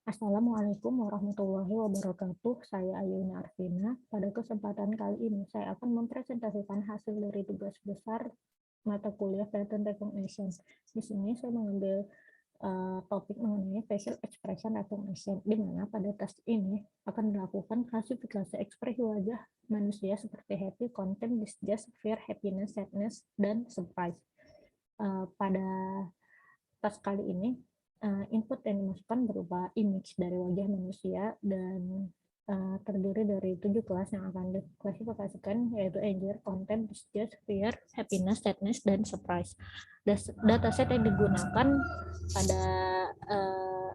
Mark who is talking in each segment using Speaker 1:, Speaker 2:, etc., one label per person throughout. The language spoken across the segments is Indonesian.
Speaker 1: Assalamualaikum warahmatullahi wabarakatuh. Saya Ayuna Arvina. Pada kesempatan kali ini, saya akan mempresentasikan hasil dari tugas besar mata kuliah Pattern Recognition. Di sini saya mengambil topik mengenai facial expression recognition, di mana pada tes ini akan dilakukan klasifikasi ekspresi wajah manusia seperti happy, content, disgust, fear, happiness, sadness, dan surprise. Pada tes kali ini, input yang dimasukkan berupa image dari wajah manusia dan terdiri dari 7 kelas yang akan diklasifikasikan, yaitu anger, content, disgust, fear, happiness, sadness, dan surprise. Dataset yang digunakan pada uh,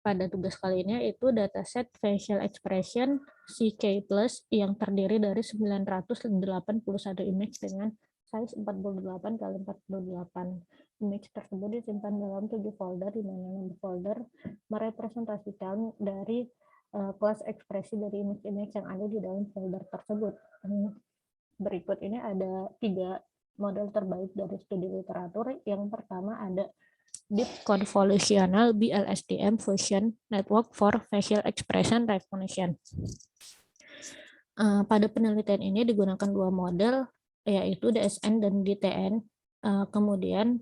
Speaker 1: pada tugas kali ini yaitu dataset facial expression CK Plus yang terdiri dari 981 image dengan size 48 kali 48. Image tersebut disimpan dalam 7 folder, di mana nomor folder merepresentasikan dari kelas ekspresi dari image-image yang ada di dalam folder tersebut. Berikut ini ada 3 model terbaik dari studi literatur. Yang pertama ada Deep Convolutional BLSTM Fusion Network for Facial Expression Recognition. Pada penelitian ini digunakan 2 model, yaitu DSN dan DTN. Kemudian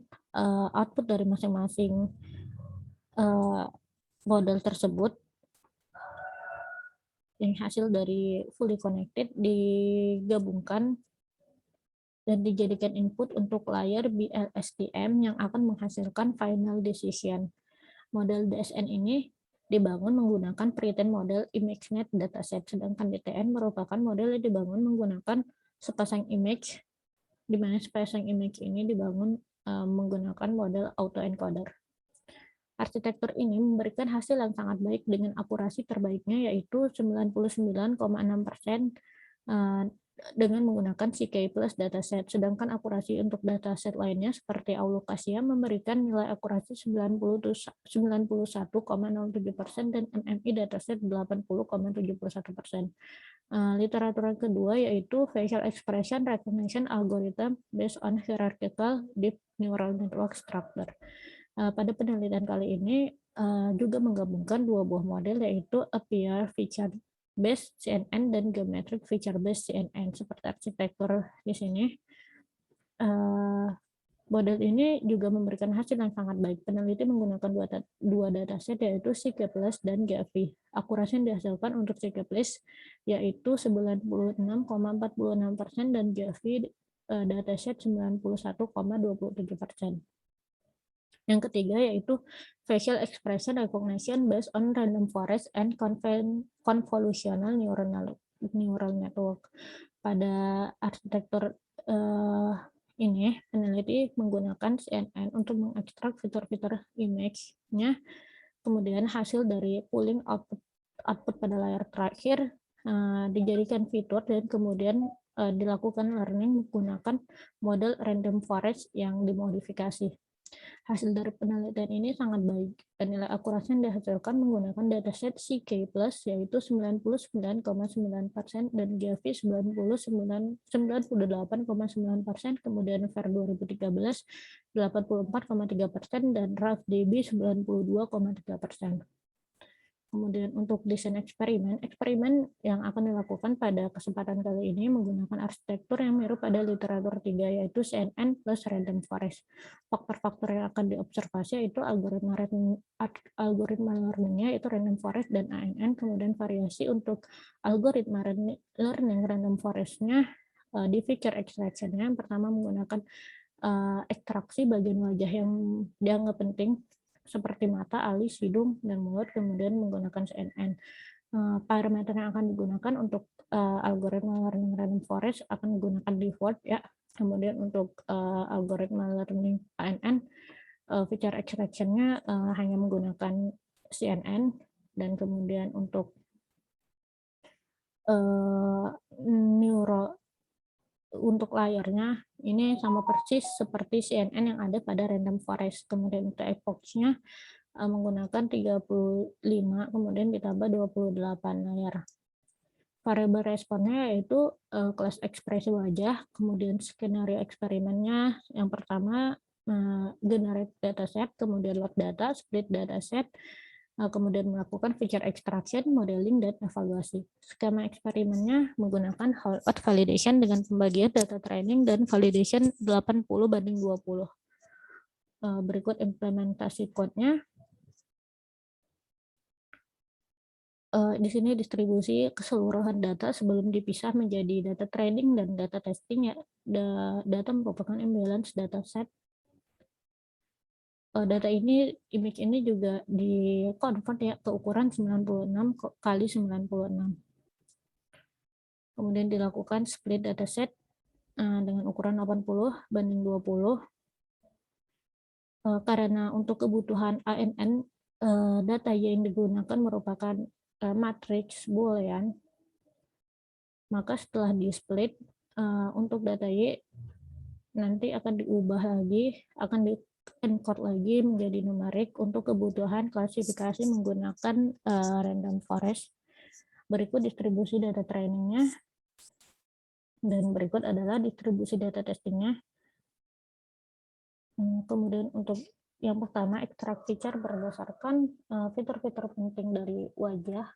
Speaker 1: output dari masing-masing model tersebut yang hasil dari fully connected digabungkan dan dijadikan input untuk layar BLSTM yang akan menghasilkan final decision. Model DSN ini dibangun menggunakan pretend model ImageNet dataset, sedangkan DTN merupakan model yang dibangun menggunakan sepasang image, di mana sepasang image ini dibangun menggunakan model autoencoder. Arsitektur ini memberikan hasil yang sangat baik dengan akurasi terbaiknya yaitu 99,6% dengan menggunakan CK plus dataset, sedangkan akurasi untuk dataset lainnya seperti Aulocasia memberikan nilai akurasi 91,07% dan MMI dataset 80,71%. Literatur yang kedua yaitu Facial Expression Recognition Algorithm based on Hierarchical Deep Neural Network Structure. Pada penelitian kali ini juga menggabungkan 2 buah model yaitu Appear Feature Based CNN dan Geometric Feature Based CNN. Seperti arsitektur di sini, model ini juga memberikan hasil yang sangat baik. Peneliti menggunakan dua dataset yaitu CK Plus dan GAVI. Akurasi yang dihasilkan untuk CK Plus yaitu 96,46% dan GAVI dataset 91,27%. Yang ketiga yaitu Facial Expression Recognition based on Random Forest and Convolutional Neural Network. Pada arsitektur ini, peneliti menggunakan CNN untuk mengekstrak fitur-fitur image-nya, kemudian hasil dari pooling output pada layar terakhir dijadikan fitur dan kemudian dilakukan learning menggunakan model random forest yang dimodifikasi. Hasil dari penelitian ini sangat baik dan nilai akurasi yang dihasilkan menggunakan dataset CK Plus yaitu 99,9% dan GAVI 98,9%, kemudian VER 2013 84,3% dan RAFDB 92,3%. Kemudian untuk desain eksperimen yang akan dilakukan pada kesempatan kali ini menggunakan arsitektur yang mirip pada literatur 3 yaitu CNN plus random forest. Faktor-faktor yang akan diobservasi yaitu algoritma learning-nya yaitu random forest dan ANN, kemudian variasi untuk algoritma learning random forest-nya di feature extraction-nya. Yang pertama menggunakan ekstraksi bagian wajah yang dianggap penting seperti mata, alis, hidung, dan mulut, kemudian menggunakan CNN. Parameter yang akan digunakan untuk algoritma learning random forest akan menggunakan default ya. Kemudian untuk algoritma learning ANN, feature extraction-nya hanya menggunakan CNN, dan kemudian untuk untuk layarnya ini sama persis seperti CNN yang ada pada random forest. Kemudian untuk epoch-nya menggunakan 35, kemudian ditambah 28 layar. Variabel responnya yaitu kelas ekspresi wajah, kemudian skenario eksperimennya yang pertama generate dataset, kemudian load data, split dataset, kemudian melakukan feature extraction, modeling, dan evaluasi. Skema eksperimennya menggunakan whole-earth validation dengan pembagian data training dan validation 80/20. Berikut implementasi code-nya. Di sini distribusi keseluruhan data sebelum dipisah menjadi data training dan data testing ya. Data merupakan imbalance dataset. Data ini, image ini juga di convert ya ke ukuran 96 kali 96. Kemudian dilakukan split dataset dengan ukuran 80/20. Karena untuk kebutuhan ANN, data yang digunakan merupakan matriks boolean, maka setelah di split untuk data Y nanti akan diubah lagi, akan di encode lagi menjadi numerik untuk kebutuhan klasifikasi menggunakan random forest. Berikut distribusi data trainingnya, dan berikut adalah distribusi data testingnya. Kemudian untuk yang pertama, extract feature berdasarkan fitur-fitur penting dari wajah.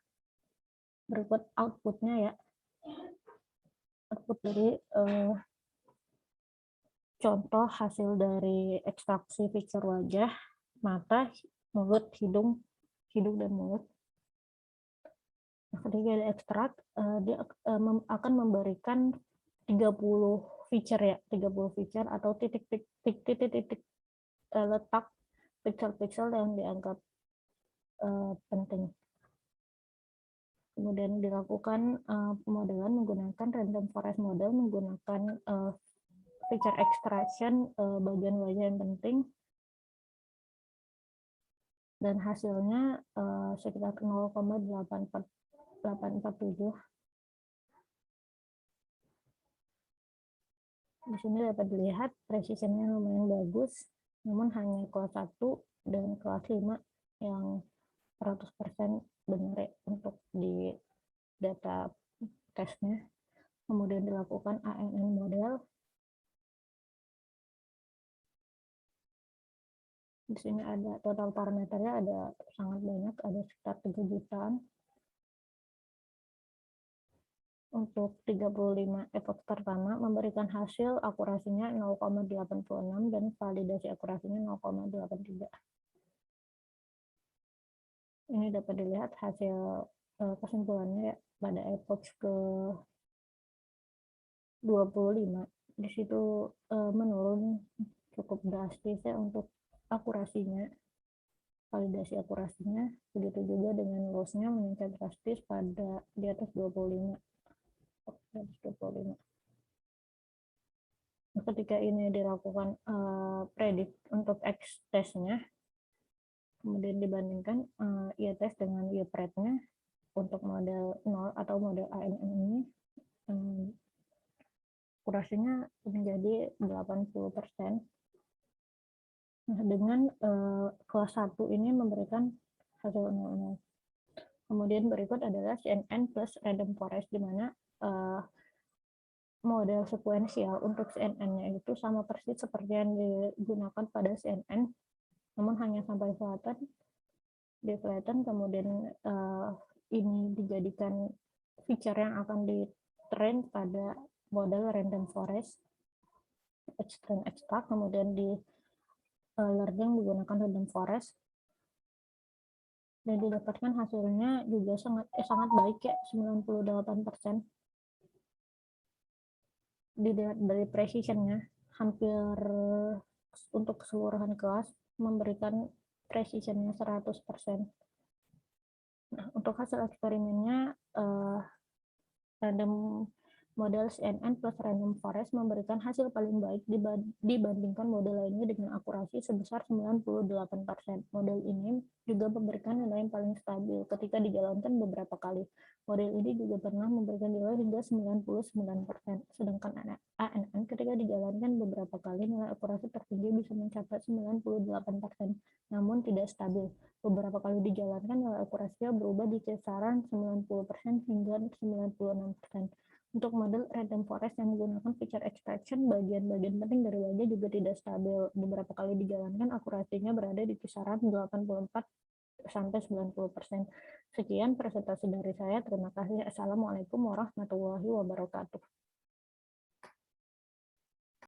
Speaker 1: Berikut outputnya ya. Output dari contoh hasil dari ekstraksi feature wajah, mata, mulut, hidung dan mulut. Ketika diekstrak, dia akan memberikan 30 feature ya, 30 feature atau titik-titik letak pixel-pixel yang dianggap penting. Kemudian dilakukan pemodelan menggunakan random forest model, menggunakan feature extraction bagian wajah yang penting, dan hasilnya sekitar 0,847. Di sini dapat dilihat precision-nya lumayan bagus, namun hanya kelas 1 dan kelas 5 yang 100% benar ya untuk di data tesnya. Kemudian dilakukan ANN model. Di sini ada total parameternya, ada sangat banyak, ada sekitar 7 jutaan. Untuk 35 epoch pertama memberikan hasil akurasinya 0,86 dan validasi akurasinya 0,83. Ini dapat dilihat hasil kesimpulannya ya, pada epoch ke 25. Di situ menurun cukup drastis ya untuk akurasinya, validasi akurasinya. Begitu juga dengan loss-nya meningkat drastis pada di atas 25. Ketika ini dilakukan predik untuk X-test-nya, kemudian dibandingkan Y-test dengan Y-pred-nya untuk model 0 atau model ANN ini, akurasinya menjadi 80%. Nah, dengan kelas 1 ini memberikan hasil 0,0. Kemudian berikut adalah CNN plus random forest, di mana model sekuensial untuk CNN-nya itu sama persis seperti yang digunakan pada CNN, namun hanya sampai di flatten, kemudian ini dijadikan feature yang akan di-train pada model random forest, train extract, kemudian di learning menggunakan random forest, dan didapatkan hasilnya juga sangat baik ya, 98%. Dilihat dari precision-nya, hampir untuk keseluruhan kelas memberikan precision-nya 100%. Nah, untuk hasil eksperimennya, random model CNN plus random forest memberikan hasil paling baik dibandingkan model lainnya dengan akurasi sebesar 98%. Model ini juga memberikan nilai yang paling stabil ketika dijalankan beberapa kali. Model ini juga pernah memberikan nilai hingga 99%, sedangkan ANN ketika dijalankan beberapa kali nilai akurasi tertinggi bisa mencapai 98%, namun tidak stabil. Beberapa kali dijalankan nilai akurasinya berubah di kisaran 90% hingga 96%. Untuk model random forest yang menggunakan feature extraction, bagian-bagian penting dari wajah juga tidak stabil. Beberapa kali dijalankan, akurasinya berada di kisaran 84-90%. Sekian presentasi dari saya. Terima kasih. Assalamualaikum warahmatullahi wabarakatuh.